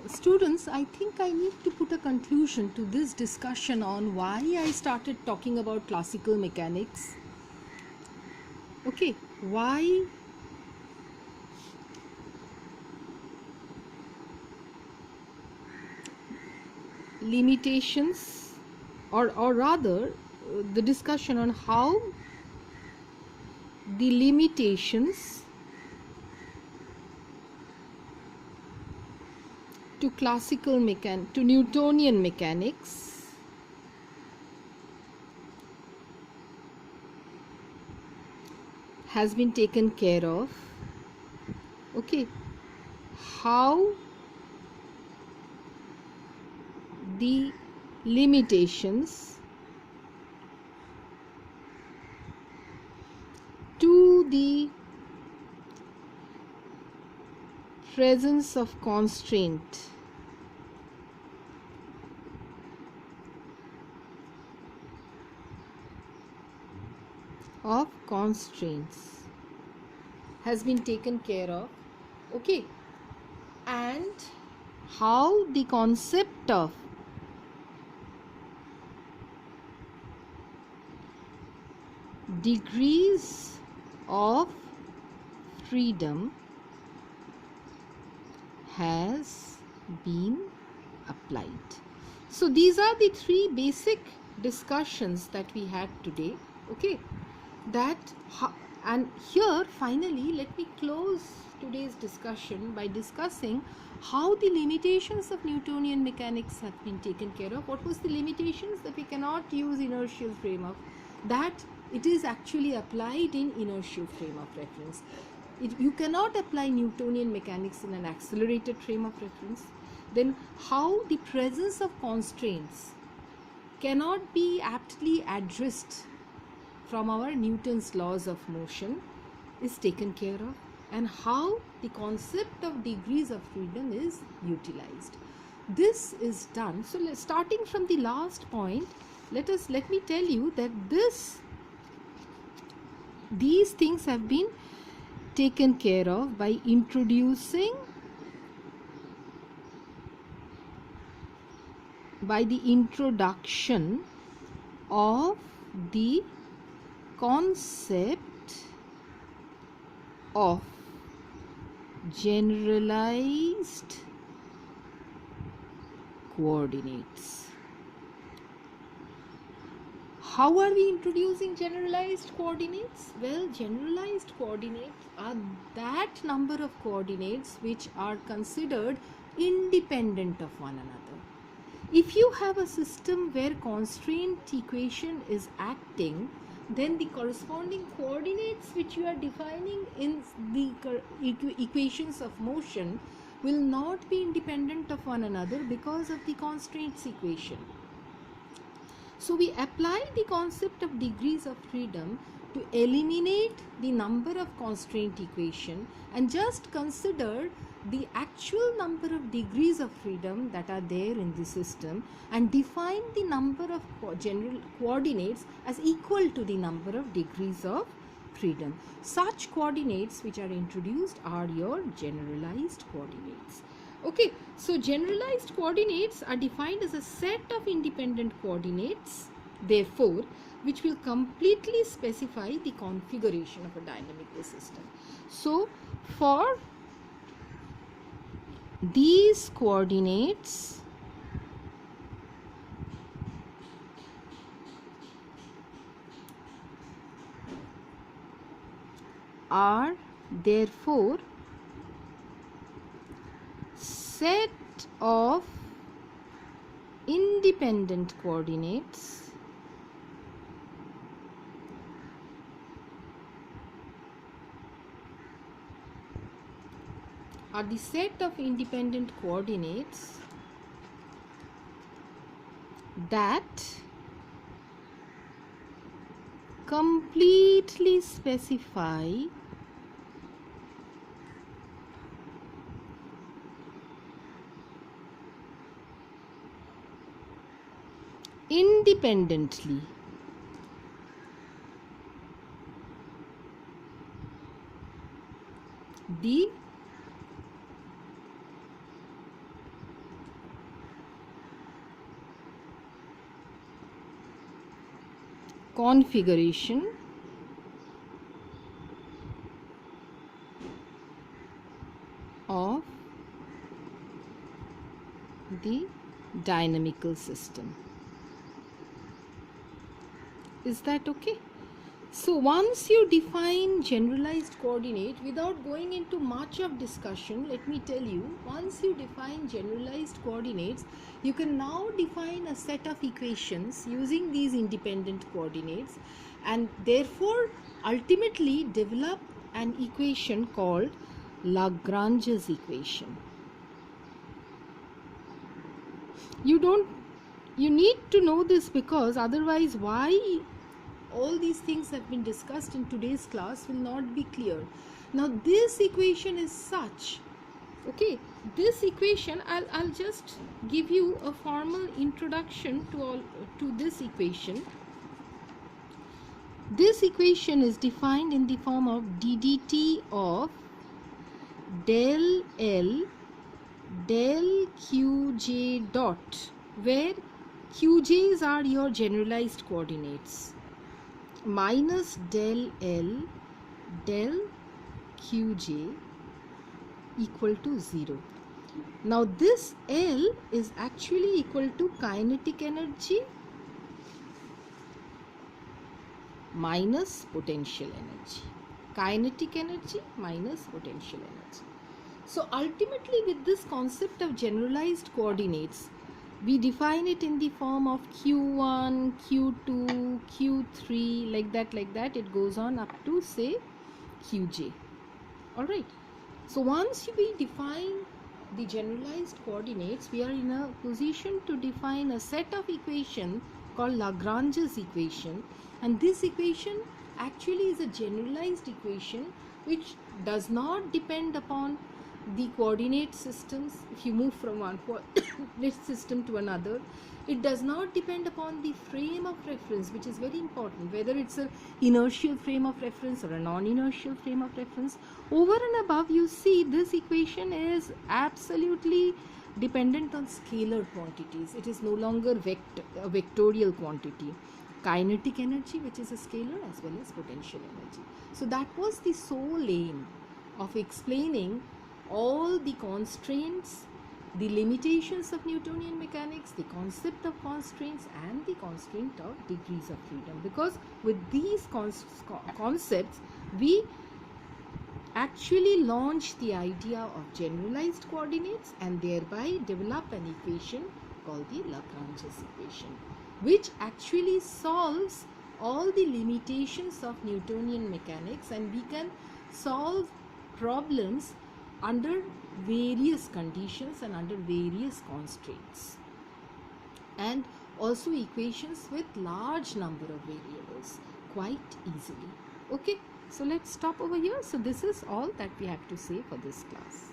Students, I think I need to put a conclusion to this discussion on why I started talking about classical mechanics. Okay, why limitations, or rather, the discussion on how the limitations to Newtonian mechanics has been taken care of. Okay, how the limitations to the presence of constraint of constraints has been taken care of. Okay, and how the concept of degrees of freedom has been applied. So these are the three basic discussions that we had today. Okay, and here finally let me close today's discussion by discussing how the limitations of Newtonian mechanics have been taken care of. What was the limitations? That we cannot use inertial frame of, that it is actually applied in inertial frame of reference. You cannot apply Newtonian mechanics in an accelerated frame of reference. Then how the presence of constraints cannot be aptly addressed from our Newton's laws of motion is taken care of, and how the concept of degrees of freedom is utilized. This is done. So starting from the last point, let me tell you that these things have been taken care of by the introduction of the concept of generalized coordinates. How are we introducing generalized coordinates? Well, generalized coordinates are that number of coordinates which are considered independent of one another. If you have a system where constraint equation is acting, then the corresponding coordinates which you are defining in the equations of motion will not be independent of one another because of the constraints equation. So we apply the concept of degrees of freedom to eliminate the number of constraint equation and just consider the actual number of degrees of freedom that are there in the system, and define the number of general coordinates as equal to the number of degrees of freedom. Such coordinates which are introduced are your generalized coordinates. Okay, so generalized coordinates are defined as a set of independent coordinates, therefore, which will completely specify the configuration of a dynamical system. So, for these coordinates are therefore set of independent coordinates are the set of independent coordinates that completely specify independently the configuration of the dynamical system. Is that okay? So once you define generalized coordinate, without going into much of discussion, let me tell you, once you define generalized coordinates, you can now define a set of equations using these independent coordinates, and therefore ultimately develop an equation called Lagrange's equation. You need to know this, because otherwise why all these things have been discussed in today's class will not be clear. Now this equation is such, okay, this equation, I'll just give you a formal introduction to this equation. This equation is defined in the form of ddt of del L del Qj dot, where Qj's are your generalized coordinates, minus del L del Qj equal to 0. Now this L is actually equal to kinetic energy minus potential energy. Kinetic energy minus potential energy. So ultimately, with this concept of generalized coordinates, we define it in the form of Q1, Q2, Q3, like that. It goes on up to, say, Qj. Alright. So once we define the generalized coordinates, we are in a position to define a set of equations called Lagrange's equation. And this equation actually is a generalized equation which does not depend upon the coordinate systems. If you move from one coordinate system to another, it does not depend upon the frame of reference, which is very important, whether it's an inertial frame of reference or a non-inertial frame of reference. Over and above, you see this equation is absolutely dependent on scalar quantities. It is no longer a vectorial quantity. Kinetic energy, which is a scalar, as well as potential energy. So that was the sole aim of explaining all the constraints, the limitations of Newtonian mechanics, the concept of constraints, and the constraint of degrees of freedom. Because with these concepts, we actually launch the idea of generalized coordinates and thereby develop an equation called the Lagrange's equation, which actually solves all the limitations of Newtonian mechanics, and we can solve problems under various conditions and under various constraints, and also equations with large number of variables quite easily. Okay, so let's stop over here. So this is all that we have to say for this class.